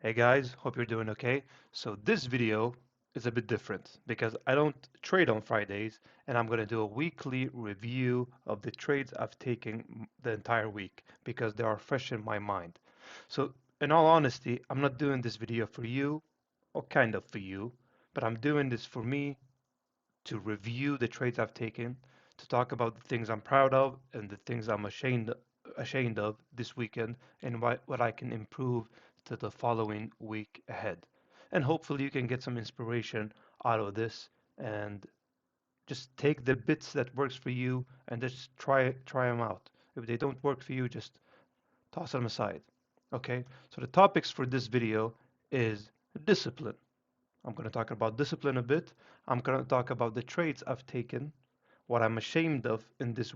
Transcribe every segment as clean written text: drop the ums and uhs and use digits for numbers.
Hey guys, hope you're doing okay. So this video is a bit different because I don't trade on Fridays and I'm going to do a weekly review of the trades I've taken the entire week because they are fresh in my mind. So in all honesty, I'm not doing this video for you or kind of for you, but I'm doing this for me to review the trades I've taken, to talk about the things I'm proud of and the things I'm ashamed of this weekend and what I can improve to the following week ahead. And hopefully you can get some inspiration out of this and just take the bits that works for you and just try them out. If they don't work for you, just toss them aside. Okay? So the topics for this video is discipline. I'm going to talk about discipline a bit. I'm going to talk about the traits I've taken, what I'm ashamed of in this,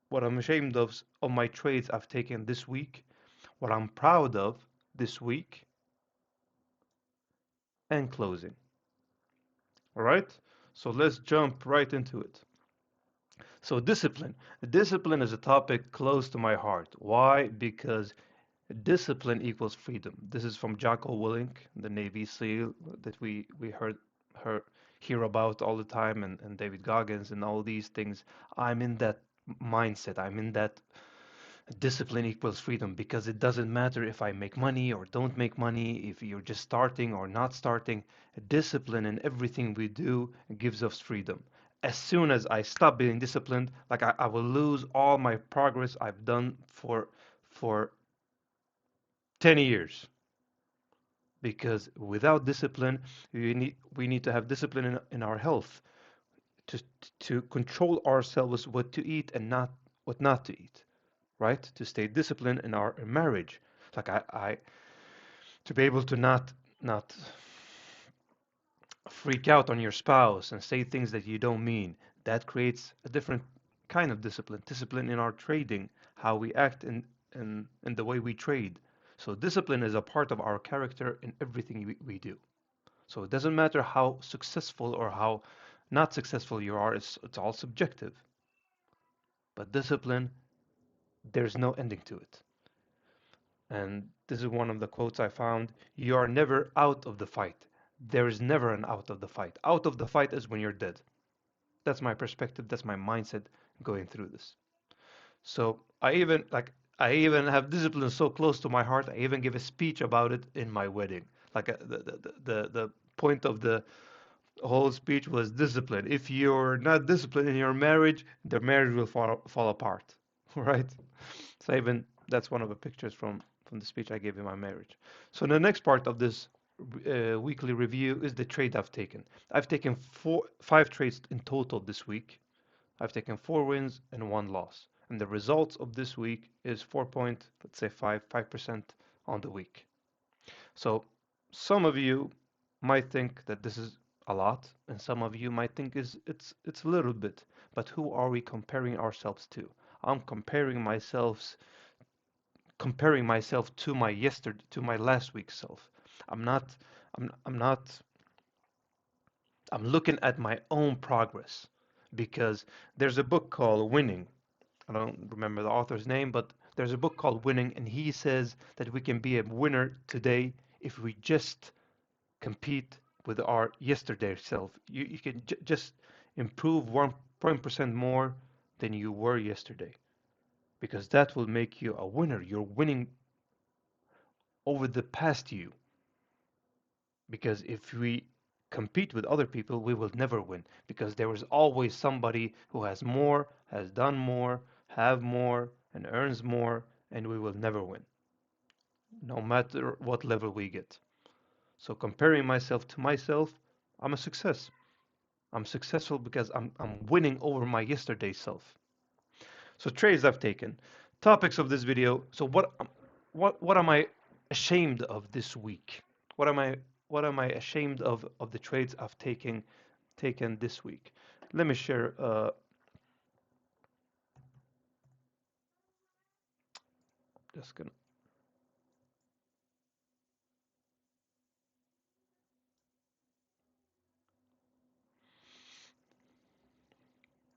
what I'm ashamed of my traits I've taken this week, what I'm proud of this week, and closing. All right? So let's jump right into it. So discipline. Discipline is a topic close to my heart. Why? Because discipline equals freedom. This is from Jocko Willink, the Navy SEAL that we heard hear about all the time, and David Goggins and all these things. I'm in that mindset. I'm in that discipline equals freedom because it doesn't matter if I make money or don't make money, if you're just starting or not starting. Discipline in everything we do gives us freedom. As soon as I stop being disciplined, like I will lose all my progress I've done for 10 years because without discipline we need to have discipline in our health to to control ourselves what to eat and not what not to eat, right? To stay disciplined in our marriage, like I to be able to not freak out on your spouse and say things that you don't mean. That creates a different kind of discipline in our trading, how we act in the way we trade. So discipline is a part of our character in everything we do. So it doesn't matter how successful or how not successful you are, it's all subjective. But discipline, there's no ending to it. And this is one of the quotes I found. You are never out of the fight. There is never an out of the fight. Out of the fight is when you're dead. That's my perspective. That's my mindset going through this. So I even have discipline so close to my heart. I even give a speech about it in my wedding. Like the point of the whole speech was discipline. If you're not disciplined in your marriage, the marriage will fall apart, right? So even that's one of the pictures from the speech I gave in my marriage. So the next part of this weekly review is the trade I've taken. I've taken five trades in total this week. I've taken 4 wins and 1 loss, and the results of this week is let's say 5% on the week. So some of you might think that this is a lot, and some of you might think it's a little bit. But who are we comparing ourselves to? I'm comparing myself to my last week's self. I'm not I'm not I'm looking at my own progress because there's a book called Winning. I don't remember the author's name, but there's a book called Winning, and he says that we can be a winner today if we just compete with our yesterday self. You can just improve 1% more than you were yesterday because that will make you a winner. You're winning over the past you because if we compete with other people, we will never win because there is always somebody who has more, has done more, have more, and earns more, and we will never win, no matter what level we get. So comparing myself to myself, I'm a success. I'm successful because I'm winning over my yesterday self. So trades I've taken. Topics of this video. So what am I ashamed of this week? What am I what am I ashamed of the trades I've taken this week? Let me share just gonna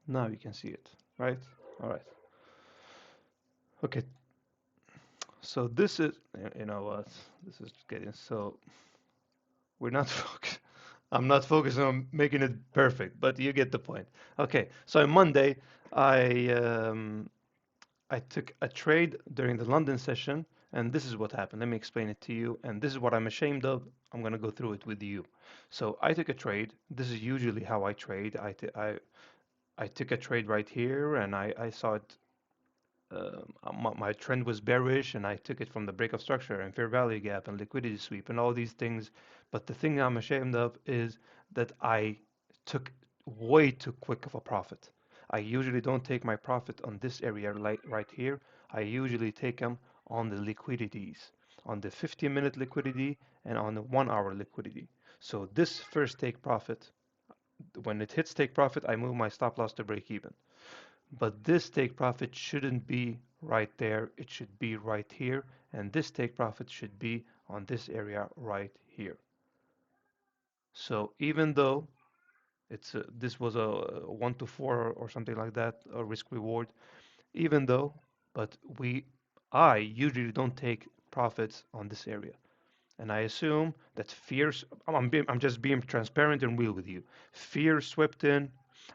now you can see it, right? All right. Okay. So this is, you know what? This is getting so we're not focused. I'm not focusing on making it perfect, but you get the point. Okay, so on Monday, I I took a trade during the London session, and this is what happened. Let me explain it to you, and this is what I'm ashamed of. I'm gonna go through it with you. So I took a trade. This is usually how I trade. I took a trade right here, and I saw it. My trend was bearish, and I took it from the breakup structure and fair value gap and liquidity sweep and all these things. But the thing I'm ashamed of is that I took way too quick of a profit. I usually don't take my profit on this area like right here. I usually take them on the liquidities, on the 15-minute liquidity and on the 1 hour liquidity. So this first take profit, when it hits take profit, I move my stop loss to break even. But this take profit shouldn't be right there. It should be right here. And this take profit should be on this area right here. So even though this was a 1 to 4 or something like that, a risk reward, even though, but I usually don't take profits on this area. And I assume that I'm just being transparent and real with you. Fear swept in.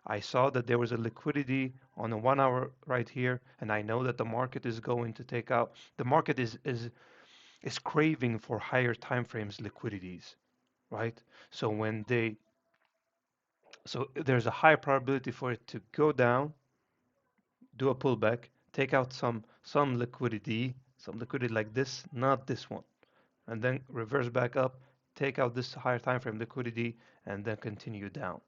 I saw that there was a liquidity on a 1 hour right here, and I know that the market is going to take out. The market is craving for higher time frames liquidities, right? So when they so there's a high probability for it to go down, do a pullback, take out some liquidity like this, not this one, and then reverse back up, take out this higher time frame liquidity, and then continue down.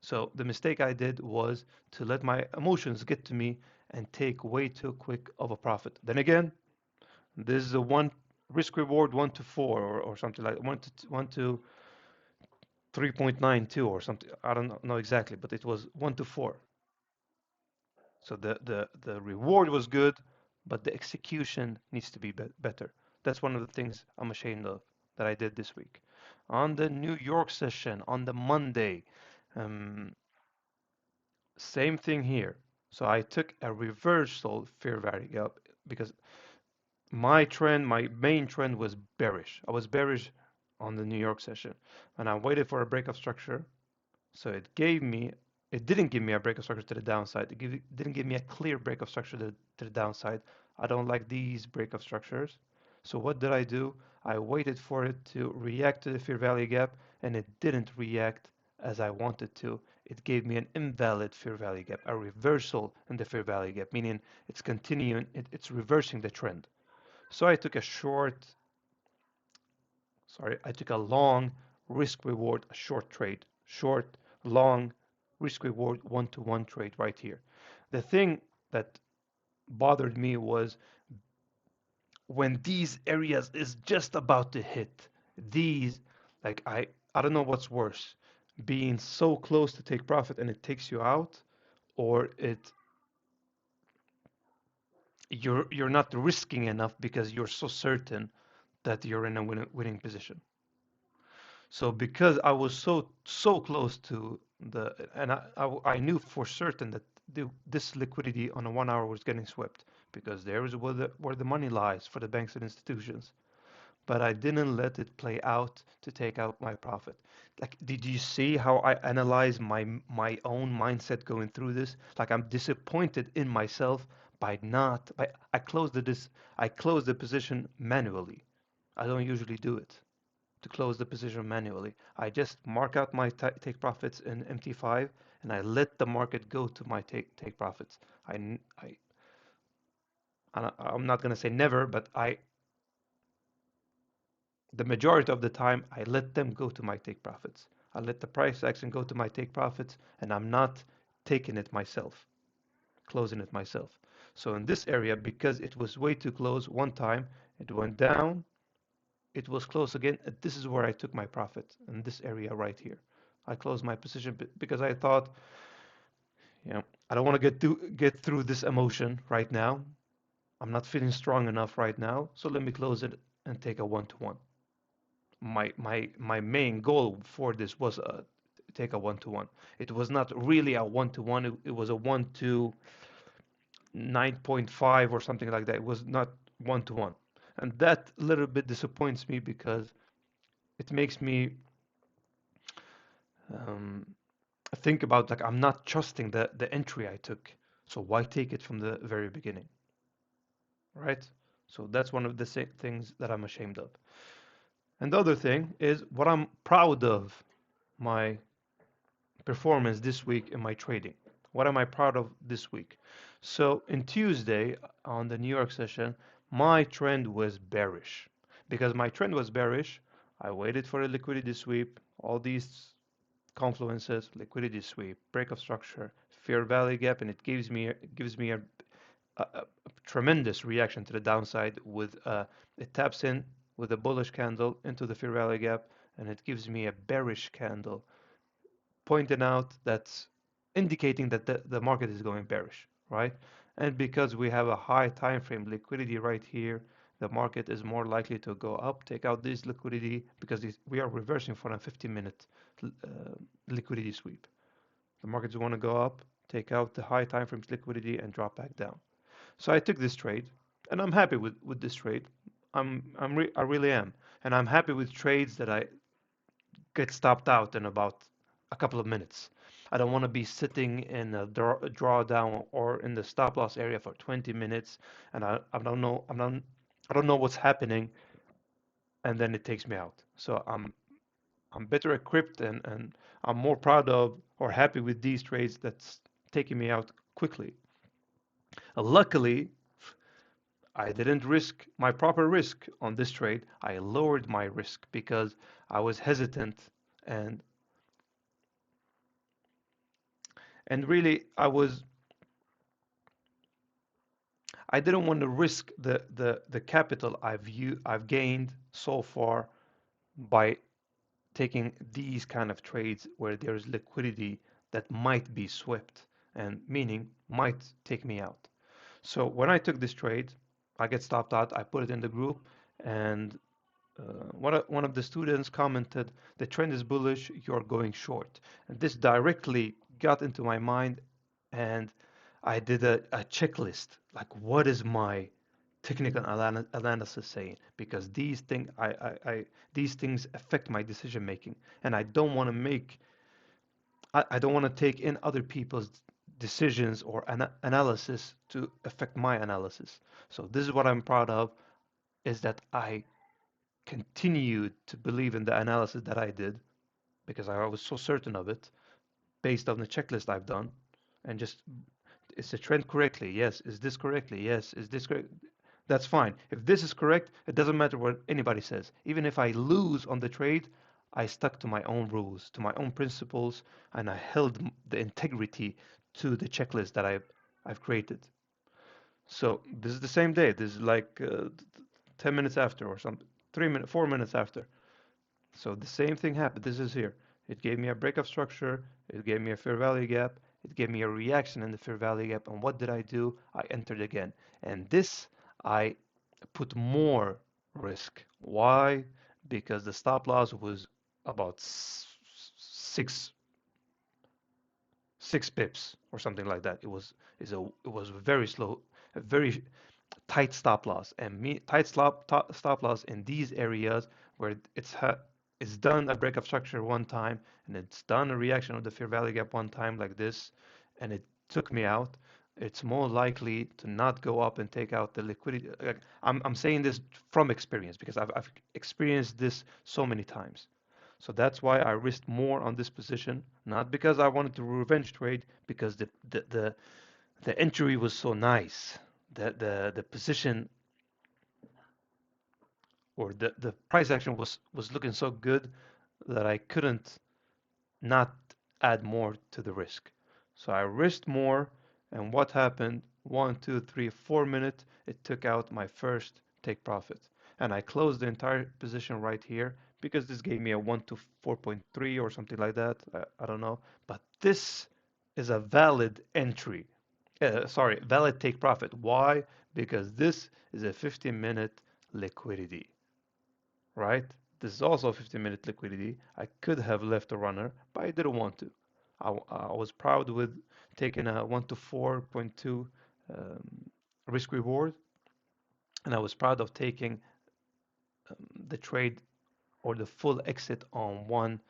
So the mistake I did was to let my emotions get to me and take way too quick of a profit. Then again, this is a one risk reward 1 to 4 or something like 1 to 3.92 or something. I don't know exactly, but it was 1 to 4. So the reward was good, but the execution needs to be better. That's one of the things I'm ashamed of that I did this week. On the New York session on the Monday, um, same thing here. So I took a reversal fair value gap because my main trend was bearish. I was bearish on the New York session, and I waited for a breakup structure. So it didn't give me a breakup structure to the downside. Didn't give me a clear breakup structure to the downside. I don't like these breakup structures. So what did I do? I waited for it to react to the fair value gap, and it didn't react as I wanted to. It gave me an invalid fair value gap, a reversal in the fair value gap, meaning it's continuing, it's reversing the trend. So I took a long risk reward, a short trade, short, long risk reward 1 to 1 trade right here. The thing that bothered me was when these areas is just about to hit these, like I don't know what's worse, being so close to take profit and it takes you out, or you're not risking enough because you're so certain that you're in a winning position. So because I was so close to and I knew for certain that this liquidity on a 1 hour was getting swept because there is where the money lies for the banks and institutions. But I didn't let it play out to take out my profit. Like, did you see how I analyze my own mindset going through this? Like, I'm disappointed in myself by not by I closed the position manually. I don't usually do it to close the position manually. I just mark out my take profits in MT5 and I let the market go to my take profits. I I'm not gonna say never, but the majority of the time I let them go to my take profits. I let the price action go to my take profits, and I'm not taking it myself, closing it myself. So in this area, because it was way too close one time, it went down, it was close again. This is where I took my profit in this area right here. I closed my position because I thought, you know, I don't want to get through this emotion right now. I'm not feeling strong enough right now, so let me close it and take a 1 to 1. My main goal for this was take a 1 to 1. It was not really a 1 to 1. It was a 1 to 9.5 or something like that. It was not 1 to 1. And that little bit disappoints me because it makes me um, think about like I'm not trusting the entry I took. So why take it from the very beginning, right? So that's one of the things that I'm ashamed of. And the other thing is what I'm proud of my performance this week in my trading. What am I proud of this week? So in Tuesday on the New York session, my trend was bearish. Because my trend was bearish, I waited for a liquidity sweep, all these confluences, liquidity sweep, break of structure, fair value gap, and it gives me a tremendous reaction to the downside with it taps in with a bullish candle into the fair value gap, and it gives me a bearish candle pointing out that's indicating that the market is going bearish, right? And because we have a high time frame liquidity right here, the market is more likely to go up, take out this liquidity because we are reversing for a 50-minute liquidity sweep. The markets want to go up, take out the high time frames liquidity and drop back down. So I took this trade, and I'm happy with this trade. I really am, and I'm happy with trades that I get stopped out in about a couple of minutes. I don't want to be sitting in a drawdown or in the stop loss area for 20 minutes, and I don't know I don't know what's happening, and then it takes me out. So I'm better equipped and I'm more proud of or happy with these trades that's taking me out quickly. Luckily, I didn't risk my proper risk on this trade. I lowered my risk because I was hesitant and really I didn't want to risk the capital I've gained so far by taking these kind of trades where there's liquidity that might be swept and meaning might take me out. So when I took this trade, I get stopped out. I put it in the group, and one of the students commented, "The trend is bullish. You're going short." And this directly got into my mind, and I did a checklist. Like, what is my technical analysis saying? Because these things affect my decision making, and I don't want to I don't want to take in other people's decisions or analysis to affect my analysis. So this is what I'm proud of, is that I continued to believe in the analysis that I did because I was so certain of it based on the checklist I've done, and just is the trend correctly? Yes. Is this correctly? Yes. Is this correct? That's fine. If this is correct, it doesn't matter what anybody says. Even if I lose on the trade, I stuck to my own rules, to my own principles, and I held the integrity to the checklist that I've created. So this is the same day. This is like 10 minutes after or something, 3 minutes, 4 minutes after. So the same thing happened. This is here. It gave me a breakup structure. It gave me a fair value gap. It gave me a reaction in the fair value gap. And what did I do? I entered again. And this, I put more risk. Why? Because the stop loss was about six six pips or something like that. It was very slow, a very tight stop loss, and tight stop loss in these areas where it's done a break of structure one time and it's done a reaction of the fair value gap one time like this, and it took me out. It's more likely to not go up and take out the liquidity. Like, I'm saying this from experience because I've experienced this so many times. So that's why I risked more on this position, not because I wanted to revenge trade, because the entry was so nice. The position or the price action was looking so good that I couldn't not add more to the risk. So I risked more, and what happened? 1, 2, 3, 4 minutes, it took out my first take profit. And I closed the entire position right here because this gave me a 1 to 4.3 or something like that. I don't know. But this is a valid entry. Sorry, valid take profit. Why? Because this is a 15-minute liquidity, right? This is also 15-minute liquidity. I could have left a runner, but I didn't want to. I was proud with taking a 1 to 4.2 risk reward, and I was proud of taking the trade or the full exit on one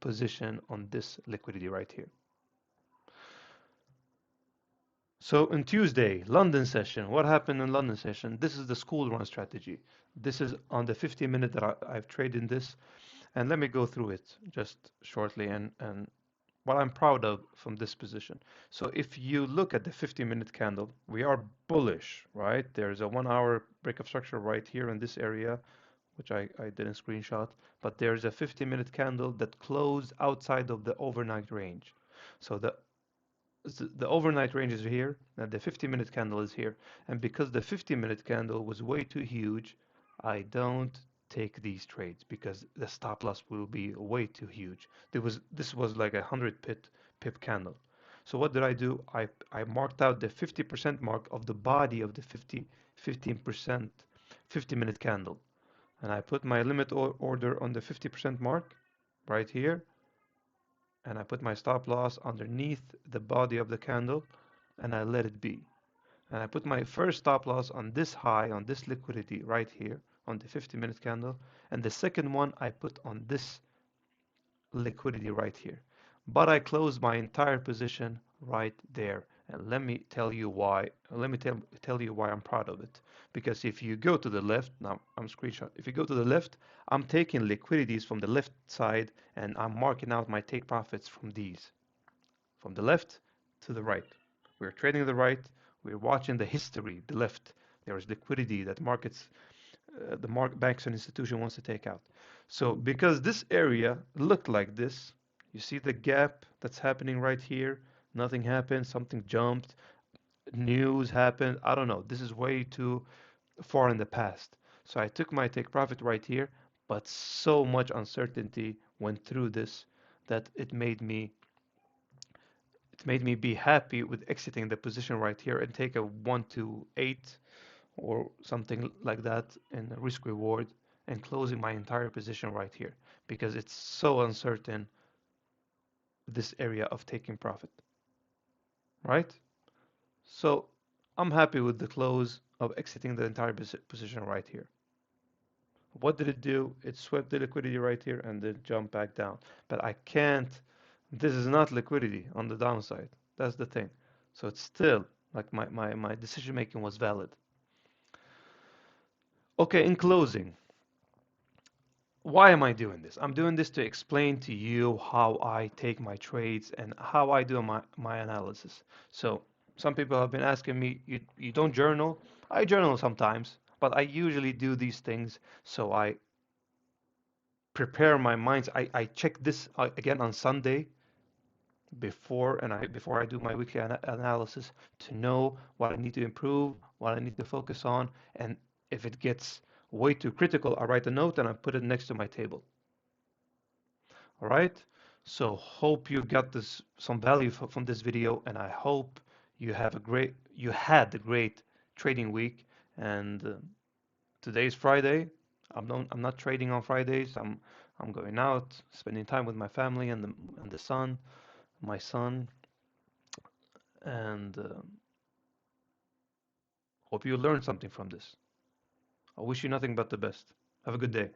position on this liquidity right here. So on Tuesday, London session. What happened in London session? This is the school run strategy. This is on the 50-minute that I've traded in this. And let me go through it just shortly and what I'm proud of from this position. So if you look at the 50-minute candle, we are bullish, right? There's a 1 hour break of structure right here in this area, which I didn't screenshot, but there's a 50-minute candle that closed outside of the overnight range. So the overnight range is here, and the 50-minute candle is here. And because the 50-minute candle was way too huge, I don't take these trades because the stop loss will be way too huge. This was like a 100 pip candle. So what did I do? I marked out the 50% mark of the body of the 15% 50-minute candle. And I put my limit order on the 50% mark right here, and I put my stop loss underneath the body of the candle, and I let it be. And I put my first stop loss on this high, on this liquidity right here, on the 50-minute candle, and the second one I put on this liquidity right here. But I closed my entire position right there. And let me tell you why. Let me tell you why I'm proud of it. Because if you go to the left, now I'm screenshot. If you go to the left, I'm taking liquidities from the left side and I'm marking out my take profits from these. From the left to the right. We're trading the right. We're watching the history, the left. There is liquidity that markets the banks and institution wants to take out. So because this area looked like this, you see the gap that's happening right here. Nothing happened. Something jumped. News happened. I don't know. This is way too far in the past. So I took my take profit right here, but so much uncertainty went through this that it made me be happy with exiting the position right here and take a 1 to 8 or something like that in risk reward and closing my entire position right here because it's so uncertain this area of taking profit, right? So I'm happy with the close of exiting the entire position right here. What did it do? It swept the liquidity right here and then jumped back down. But I can't, this is not liquidity on the downside. That's the thing. So it's still like my decision making was valid. Okay, in closing, why am I doing this? I'm doing this to explain to you how I take my trades and how I do my analysis. So some people have been asking me, you don't journal? I journal sometimes, but I usually do these things so I prepare my minds. I check this again on Sunday before I do my weekly analysis to know what I need to improve, what I need to focus on, and if it gets way too critical, I write a note and I put it next to my table. All right. So hope you got this some value from this video, and I hope you had a great trading week. And today's Friday. I'm not trading on Fridays. I'm going out, spending time with my family and the son, my son, and hope you learned something from this. I wish you nothing but the best. Have a good day.